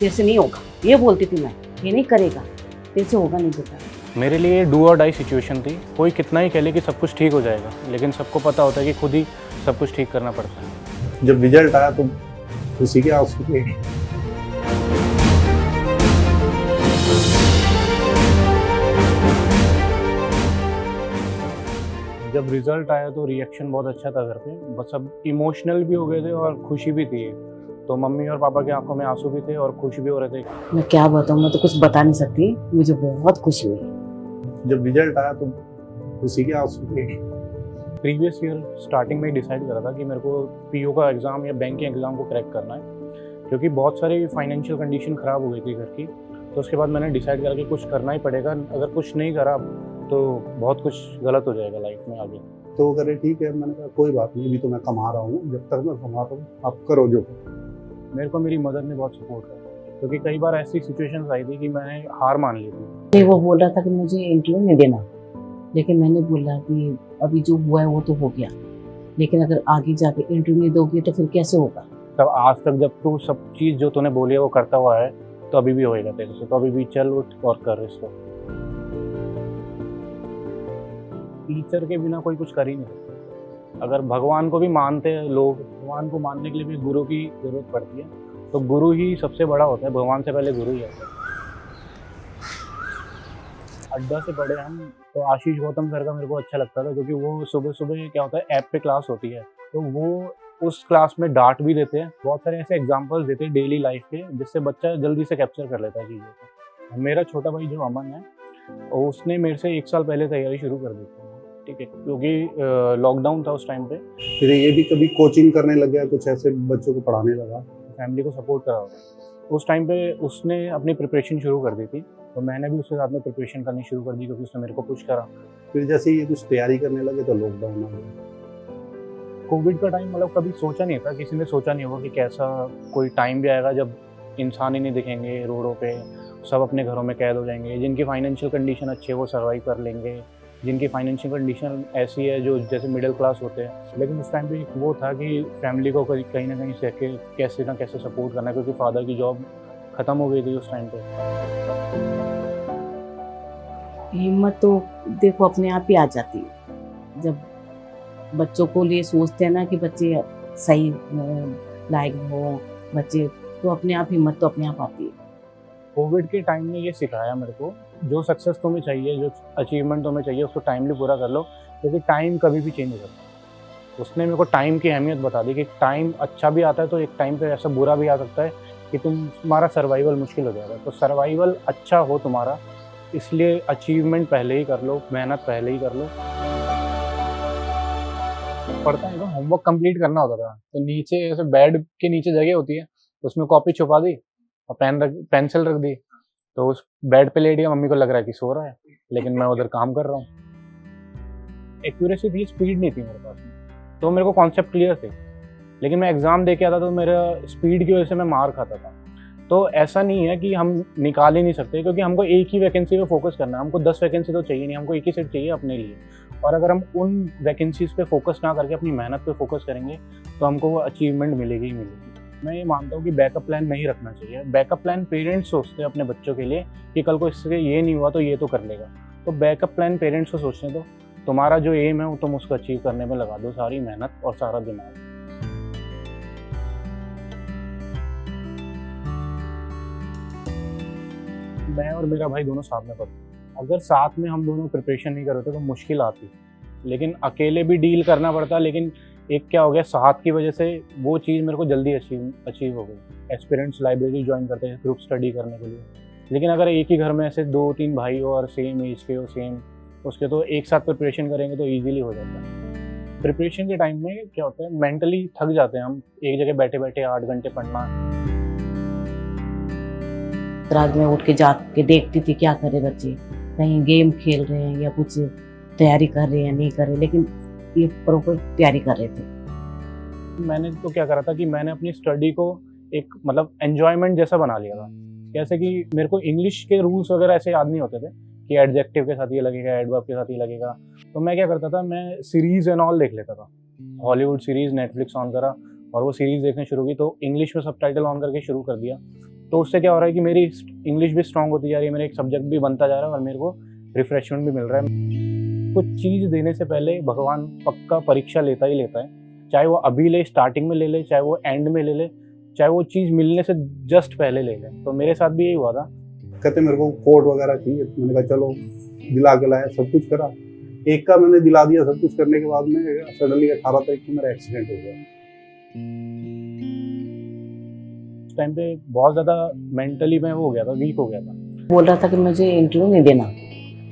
तेरे से नहीं होगा, ये बोलती थी मैं, ये नहीं करेगा, तेरे से होगा नहीं बेटा। मेरे लिए डू और डाई सिचुएशन थी। कोई कितना ही कह ले कि सब कुछ ठीक हो जाएगा, लेकिन सबको पता होता है कि खुद ही सब कुछ ठीक करना पड़ता है। जब रिजल्ट आया तो खुशी के आंसू थे। जब रिजल्ट आया तो रिएक्शन बहुत अच्छा था घर पे, बस सब इमोशनल भी हो गए थे और खुशी भी थी। तो मम्मी और पापा की आंखों में आंसू भी थे और खुश भी हो रहे थे। मैं क्या बताऊँ, मैं तो कुछ बता नहीं सकती, मुझे बहुत खुशी हुई। जब रिजल्ट आया तो खुशी के आंसू थे। प्रीवियस ईयर स्टार्टिंग में ही डिसाइड करा था कि मेरे को पीओ का एग्ज़ाम या बैंक के एग्ज़ाम को क्रैक करना है, क्योंकि बहुत सारी फाइनेंशियल कंडीशन ख़राब हो गई थी घर की। तो उसके बाद मैंने डिसाइड करा कि कुछ करना ही पड़ेगा, अगर कुछ नहीं करा तो बहुत कुछ गलत हो जाएगा लाइफ में आगे। तो वो करे ठीक है, मैंने कहा कोई बात नहीं, अभी तो मैं कमा रहा हूँ, जब तक मैं कमा रहा हूँ आप करो जो। मेरे को मेरी मदर ने बहुत सपोर्ट किया, क्योंकि कई बार ऐसी सिचुएशंस आई थी कि मैंने हार मान ली थी। नहीं, वो बोल रहा था कि मुझे इंटरव्यू नहीं देना, लेकिन मैंने बोला कि अभी जो हुआ है वो तो हो गया, लेकिन अगर आगे जाके इंटरव्यू नहीं दोगे तो फिर कैसे होगा। तब आज तक जब तू सब चीज़ जो तूने बोली है वो करता हुआ है, तो अभी भी होएगा तेरे से। तो अभी भी चल उठ और कर इसको। टीचर के बिना कोई कुछ कर ही नहीं सकता। अगर भगवान को भी मानते हैं लोग, भगवान को मानने के लिए भी गुरु की जरूरत पड़ती है, तो गुरु ही सबसे बड़ा होता है। भगवान से पहले गुरु ही आता है। अड्डा से पढ़े हम, तो आशीष गौतम सर का मेरे को अच्छा लगता था, क्योंकि वो सुबह सुबह क्या होता है, ऐप पे क्लास होती है, तो वो उस क्लास में डांट भी देते हैं। बहुत सारे ऐसे एग्जांपल्स देते हैं डेली लाइफ के, जिससे बच्चा जल्दी से कैप्चर कर लेता है चीज़ों को। मेरा छोटा भाई जो अमन है, उसने मेरे से 1 साल पहले तैयारी शुरू कर दी थी, ठीक है, क्योंकि लॉकडाउन था उस टाइम पे। फिर ये भी कभी कोचिंग करने लग गया, कुछ ऐसे बच्चों को पढ़ाने लगा। फैमिली को सपोर्ट करा उस टाइम पे। उसने अपनी प्रिपरेशन शुरू कर दी थी, तो मैंने भी उसके साथ में प्रिपरेशन करनी शुरू कर दी, क्योंकि उसने मेरे को पुश करा। फिर जैसे ये कुछ तैयारी करने लगे तो लॉकडाउन आ गया। कोविड का टाइम मतलब कभी सोचा नहीं था, किसी ने सोचा नहीं होगा कि कैसा कोई टाइम भी आएगा जब इंसान ही नहीं दिखेंगे रोडों पे, सब अपने घरों में कैद हो जाएंगे। जिनकी फाइनेंशियल कंडीशन अच्छी है वो सर्वाइव कर लेंगे, जिनकी फाइनेंशियल कंडीशन ऐसी है जो जैसे मिडिल क्लास होते हैं। लेकिन उस टाइम पे वो था कि फैमिली को कहीं ना कहीं से कैसे ना कैसे सपोर्ट करना है, क्योंकि फादर की जॉब ख़त्म हो गई थी उस टाइम पे। हिम्मत तो देखो अपने आप ही आ जाती है, जब बच्चों को लिए सोचते हैं ना कि बच्चे सही लायक हो बच्चे, तो अपने आप हिम्मत तो अपने आप आती है। कोविड के टाइम ने ये सिखाया मेरे को, जो सक्सेस तुम्हें चाहिए, जो अचीवमेंट तुम्हें चाहिए, उसको टाइमली पूरा कर लो, क्योंकि टाइम कभी भी चेंज हो सकता है। उसने मेरे को टाइम की अहमियत बता दी कि टाइम अच्छा भी आता है तो एक टाइम पे ऐसा बुरा भी आ सकता है कि तुम्हारा सर्वाइवल मुश्किल हो जाएगा। तो सर्वाइवल अच्छा हो तुम्हारा, इसलिए अचीवमेंट पहले ही कर लो, मेहनत पहले ही कर लो। पढ़ता है तो होमवर्क कंप्लीट करना होता था, तो नीचे ऐसे बेड के नीचे जगह होती है, उसमें कॉपी छुपा दी और पेंसिल रख दी। तो उस बेड पे लेट गया, मम्मी को लग रहा है कि सो रहा है, लेकिन मैं उधर काम कर रहा हूँ। एक्यूरेसी थी, स्पीड नहीं थी मेरे पास में, तो मेरे को कॉन्सेप्ट क्लियर थे, लेकिन मैं एग्जाम दे के आता तो मेरा स्पीड की वजह से मैं मार खाता था। तो ऐसा नहीं है कि हम निकाल ही नहीं सकते, क्योंकि हमको एक ही वैकेंसी पे फोकस करना है। हमको 10 वैकेंसी तो चाहिए नहीं, हमको एक ही सीट चाहिए अपने लिए। और अगर हम उन वैकेंसीज पे फोकस ना करके अपनी मेहनत पे फोकस करेंगे, तो हमको वो अचीवमेंट मिलेगी ही मिलेगी। मैं ये मानता हूँ कि बैकअप प्लान नहीं रखना चाहिए। बैकअप प्लान पेरेंट्स सोचते हैं अपने बच्चों के लिए कि कल को इससे ये नहीं हुआ तो ये तो कर लेगा, तो बैकअप प्लान पेरेंट्स को सोचने दो। तुम्हारा जो एम है वो तुम उसको अचीव करने में लगा दो सारी मेहनत और सारा दिमाग। मैं और मेरा भाई दोनों साथ में पढ़ते हैं। अगर साथ में हम दोनों प्रिपरेशन नहीं करते तो मुश्किल आती, लेकिन अकेले भी डील करना पड़ता। लेकिन एक क्या हो गया, साथ की वजह से वो चीज़ मेरे को जल्दी अचीव हो गई। एस्पिरेंट्स लाइब्रेरी ज्वाइन करते हैं ग्रुप स्टडी करने के लिए, लेकिन अगर एक ही घर में ऐसे 2-3 भाई हो और सेम एज के हो, सेम उसके, तो एक साथ प्रिपरेशन करेंगे तो ईजिली हो जाता है। प्रिपरेशन के टाइम में क्या होता है, मेंटली थक जाते हैं हम, एक जगह बैठे बैठे 8 घंटे पढ़ना। रात में उठ के जाके देखती थी क्या करे बच्चे, कहीं गेम खेल रहे हैं या कुछ तैयारी कर रहे हैं नहीं कर रहे, लेकिन ये प्रॉपर तैयारी कर रहे थे। मैंने तो क्या करा था कि मैंने अपनी स्टडी को एक मतलब एन्जॉयमेंट जैसा बना लिया था। जैसे कि मेरे को इंग्लिश के रूल्स वगैरह ऐसे याद नहीं होते थे कि एडजेक्टिव के साथ ये लगेगा, एडवर्ब के साथ ये लगेगा। तो मैं क्या करता था, मैं सीरीज एंड ऑल देख लेता था। हॉलीवुड सीरीज नेटफ्लिक्स ऑन करा और वो सीरीज देखने शुरू की, तो इंग्लिश में सबटाइटल ऑन करके शुरू कर दिया। तो उससे क्या हो रहा है कि मेरी इंग्लिश भी स्ट्रांग होती जा रही है, मेरा एक सब्जेक्ट भी बनता जा रहा है और मेरे को रिफ्रेशमेंट भी मिल रहा है। कुछ चीज़ देने से पहले भगवान पक्का परीक्षा लेता ही लेता है, चाहे वो अभी ले, स्टार्टिंग में ले ले, चाहे वो एंड में ले ले, चाहे वो चीज़ मिलने से जस्ट पहले ले ले। तो मेरे साथ भी यही हुआ था। कहते मेरे को कोट वगैरह चाहिए, तो मैंने कहा चलो दिला के लाया, सब कुछ करा। एक का मैंने दिला दिया, सब कुछ करने के बाद में सडनली 18 तारीख को मेरा एक्सीडेंट हो गया। उस टाइम पे बहुत ज़्यादा मेंटली मैं वो हो गया था, वीक हो गया था। बोल रहा था कि मुझे इंटरव्यू नहीं देना,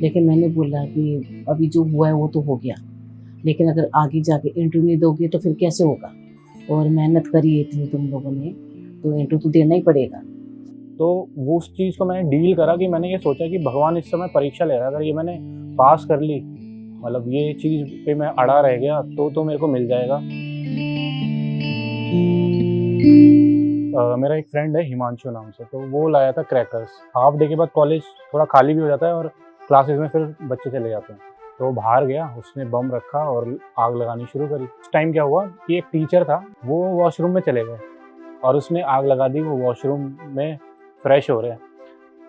लेकिन मैंने बोला कि अभी जो हुआ है वो तो हो गया, लेकिन अगर आगे जाके इंटरव्यू नहीं दोगे तो फिर कैसे होगा, और मेहनत करी है इतनी तुम लोगों ने, तो इंटरव्यू तो देना ही पड़ेगा। तो वो उस चीज़ को मैंने डील करा कि मैंने ये सोचा कि भगवान इस समय परीक्षा ले रहा है, अगर ये मैंने पास कर ली, मतलब ये चीज़ पे मैं अड़ा रह गया तो मेरे को मिल जाएगा। मेरा एक फ्रेंड है हिमांशु नाम से, तो वो लाया था क्रैकर्स। हाफ डे के बाद कॉलेज थोड़ा खाली भी हो जाता है और क्लासेस में फिर बच्चे चले जाते हैं, तो वो बाहर गया, उसने बम रखा और आग लगानी शुरू करी। उस टाइम क्या हुआ कि एक टीचर था, वो वॉशरूम में चले गए और उसने आग लगा दी। वो वॉशरूम में फ्रेश हो रहे हैं,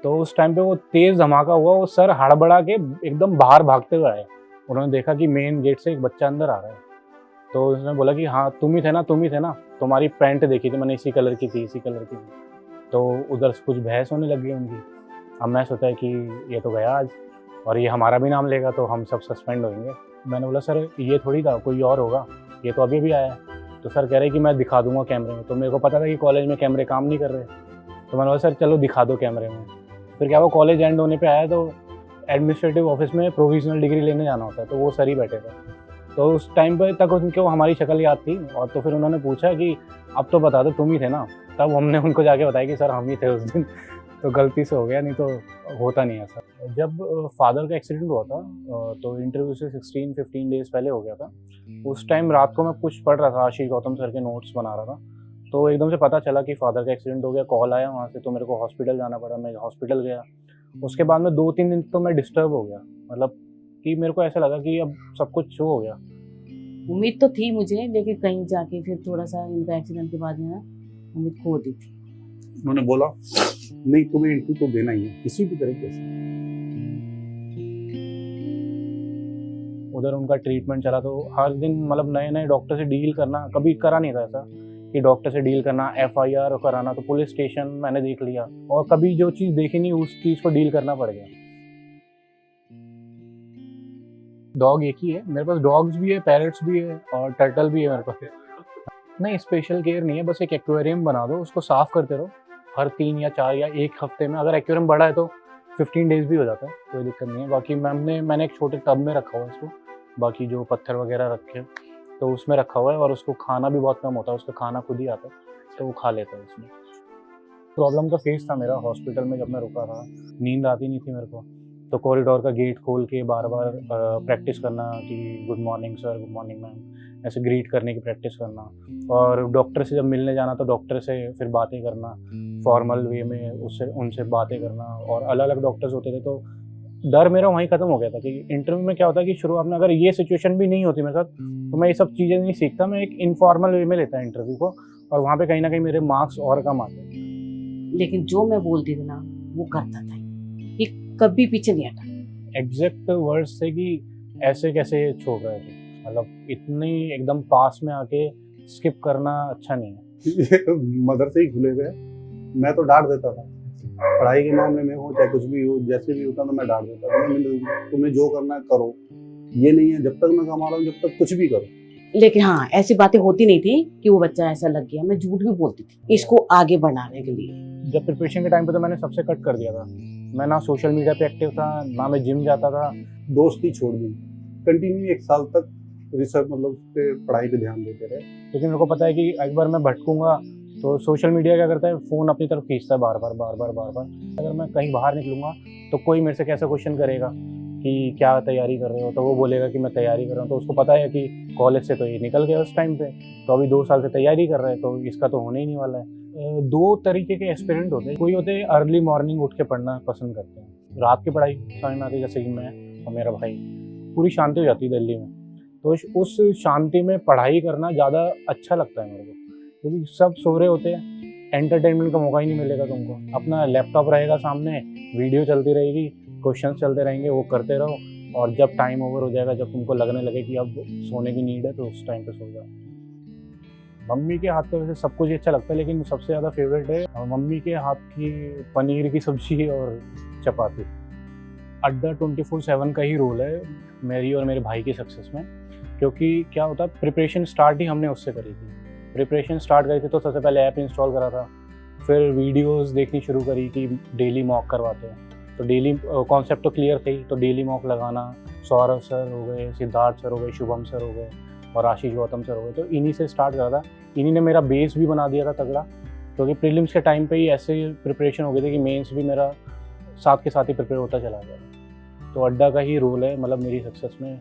तो उस टाइम पे वो तेज़ धमाका हुआ, वो सर हड़बड़ा के एकदम बाहर भागते हुए आए। उन्होंने देखा कि मेन गेट से एक बच्चा अंदर आ रहा है, तो उसने बोला कि हाँ तुम ही थे ना, तुम्हारी पैंट देखी थी मैंने, इसी कलर की थी। तो उधर कुछ बहस होने लग गई उनकी। अब मैं सोचा कि ये तो गया आज और ये हमारा भी नाम लेगा तो हम सब सस्पेंड होंगे। मैंने बोला सर ये थोड़ी था, कोई और होगा, ये तो अभी आया है। तो सर कह रहे कि मैं दिखा दूंगा कैमरे में। तो मेरे को पता था कि कॉलेज में कैमरे काम नहीं कर रहे, तो मैंने बोला सर चलो दिखा दो कैमरे में। फिर क्या, वो कॉलेज एंड होने पे आया तो एडमिनिस्ट्रेटिव ऑफिस में प्रोविजनल डिग्री लेने जाना होता है, तो वो सर ही बैठे थे। तो उस टाइम पे तक उनको हमारी शक्ल याद थी, और तो फिर उन्होंने पूछा कि अब तो बता दो तुम ही थे ना। तब हमने उनको जाके बताया कि सर हम ही थे उस दिन, तो गलती से हो गया, नहीं तो होता नहीं ऐसा। जब फादर का एक्सीडेंट हुआ था तो इंटरव्यू से 16-15 डेज पहले हो गया था। उस टाइम रात को मैं कुछ पढ़ रहा था, आशीष गौतम सर के नोट्स बना रहा था, तो एकदम से पता चला कि फादर का एक्सीडेंट हो गया। कॉल आया वहाँ से, तो मेरे को हॉस्पिटल जाना पड़ा। मैं हॉस्पिटल गया, उसके बाद में 2-3 दिन तो मैं डिस्टर्ब हो गया, मतलब कि मेरे को ऐसा लगा कि अब सब कुछ शो हो गया। उम्मीद तो थी मुझे, लेकिन कहीं जाके फिर थोड़ा सा इनका एक्सीडेंट के बाद में ना उम्मीद खो दी थी। उन्होंने बोला नहीं तुम्हें इंटरव्यू तो देना ही है किसी भी तरीके से। उधर उनका ट्रीटमेंट चला, तो हर दिन मतलब नए डॉक्टर से डील करना, कभी करा नहीं था ऐसा कि डॉक्टर से डील करना, FIR कराना, तो पुलिस स्टेशन मैंने देख लिया, और कभी जो चीज़ देखी नहीं उस चीज़ को डील करना पड़ गया। डॉग एक ही है मेरे पास, डॉग्स भी है, पैरट्स भी है और टर्टल भी है मेरे पास। नहीं स्पेशल केयर नहीं है, बस एक एक्वेरियम बना दो, उसको साफ़ करते रहो हर 3 या 4 या 1 हफ्ते में। अगर एक्वेरियम बड़ा है तो 15 डेज भी हो जाता है, कोई दिक्कत नहीं है। बाकी मैंने एक छोटे टब में रखा हुआ है इसको, बाकी जो पत्थर वगैरह रखे तो उसमें रखा हुआ है, और उसको खाना भी बहुत कम होता है, उसका खाना खुद ही आता है तो वो खा लेता है उसमें। प्रॉब्लम का फेस था मेरा हॉस्पिटल में, जब मैं रुका था नींद आती नहीं थी मेरे को, तो कॉरिडोर का गेट खोल के बार बार प्रैक्टिस करना कि good morning sir, good morning ma'am, ऐसे ग्रीट करने की प्रैक्टिस करना। और डॉक्टर से जब मिलने जाना तो डॉक्टर से फिर बातें करना फॉर्मल वे में, उससे उनसे बातें करना, और अलग अलग डॉक्टर्स होते थे। तो डर मेरा वहीं ख़त्म हो गया था कि इंटरव्यू में क्या होता है कि शुरुआत में अगर ये सिचुएशन भी नहीं होती मेरे साथ तो मैं ये सब चीज़ें नहीं सीखता, मैं एक इनफॉर्मल वे में लेता इंटरव्यू को, और वहाँ पे कहीं ना कहीं मेरे मार्क्स और कम आते। लेकिन जो मैं बोलती थी ना वो करता था, ये कभी पीछे नहीं हटा। एग्जैक्ट वर्ड्स थे कि ऐसे कैसे छोड़ रहे थे, मतलब इतनी एकदम पास में आके स्किप करना अच्छा नहीं है। मदर से ही खुले हुए, मैं तो डांट देता था पढ़ाई के मामले में हो चाहे कुछ भी हो, जैसे भी होता तो मैं डांट देता था। तुम्हें जो करना है करो, ये नहीं है जब तक मैं कमा रहा हूँ जब तक कुछ भी करो। लेकिन हाँ ऐसी बातें होती नहीं थी कि वो बच्चा ऐसा लग गया, मैं झूठ भी बोलती थी इसको आगे बढ़ाने के लिए। जब प्रिपरेशन के टाइम पे तो मैंने सबसे कट कर दिया था, मैं ना सोशल मीडिया पे एक्टिव था, ना मैं जिम जाता था। दोस्ती छोड़ दी, कंटिन्यू 1 साल तक रिसर्च मतलब पे पढ़ाई पे ध्यान देते रहे। लेकिन मेरे को पता है कि एक बार मैं भटकूंगा तो सोशल मीडिया क्या करता है, फ़ोन अपनी तरफ खींचता है बार बार। अगर मैं कहीं बाहर निकलूंगा तो कोई मेरे से कैसा क्वेश्चन करेगा कि क्या तैयारी कर रहे हो, तो वो बोलेगा कि मैं तैयारी कर रहा हूँ, तो उसको पता है कि कॉलेज से तो ये निकल गया उस टाइम पे, तो अभी 2 साल से तैयारी कर रहे हैं तो इसका तो होने ही नहीं वाला है। 2 तरीके के एस्पिरेंट होते हैं, कोई होते हैं अर्ली मॉर्निंग उठ के पढ़ना पसंद करते हैं, रात की पढ़ाई समझ में आती है, जैसे कि मैं और मेरा भाई, पूरी शांति हो जाती है दिल्ली में, तो उस शांति में पढ़ाई करना ज़्यादा अच्छा लगता है मेरे को, क्योंकि सब सो रहे होते हैं, एंटरटेनमेंट का मौका ही नहीं मिलेगा तुमको। अपना लैपटॉप रहेगा सामने, वीडियो चलती रहेगी, क्वेश्चंस चलते रहेंगे, वो करते रहो, और जब टाइम ओवर हो जाएगा, जब तुमको लगने लगे कि अब सोने की नीड है, तो उस टाइम पे सो जाओ। मम्मी के हाथ का वैसे सब कुछ ही अच्छा लगता है, लेकिन सबसे ज़्यादा फेवरेट है मम्मी के हाथ की पनीर की सब्जी और चपाती। अड्डा 24/7 का ही रोल है मेरी और मेरे भाई की सक्सेस में, क्योंकि क्या होता है, प्रिपरेशन स्टार्ट ही हमने उससे करी थी। प्रिपरेशन स्टार्ट करी थी तो सबसे पहले ऐप इंस्टॉल करा था, फिर वीडियोस देखनी शुरू करी कि डेली मॉक करवाते हैं, तो डेली कॉन्सेप्ट तो क्लियर थे, तो डेली मॉक लगाना। सौरभ सर हो गए, सिद्धार्थ सर हो गए, शुभम सर हो गए और आशीष गौतम सर हो गए, तो इन्हीं से स्टार्ट करा था। इन्हीं ने मेरा बेस भी बना दिया था तगड़ा, क्योंकि प्रीलिम्स के टाइम पे ही ऐसे प्रिपरेशन हो गई थी कि मेंस भी मेरा साथ के साथ ही प्रिपेयर होता चला गया। तो अड्डा का ही रोल है मतलब मेरी सक्सेस में।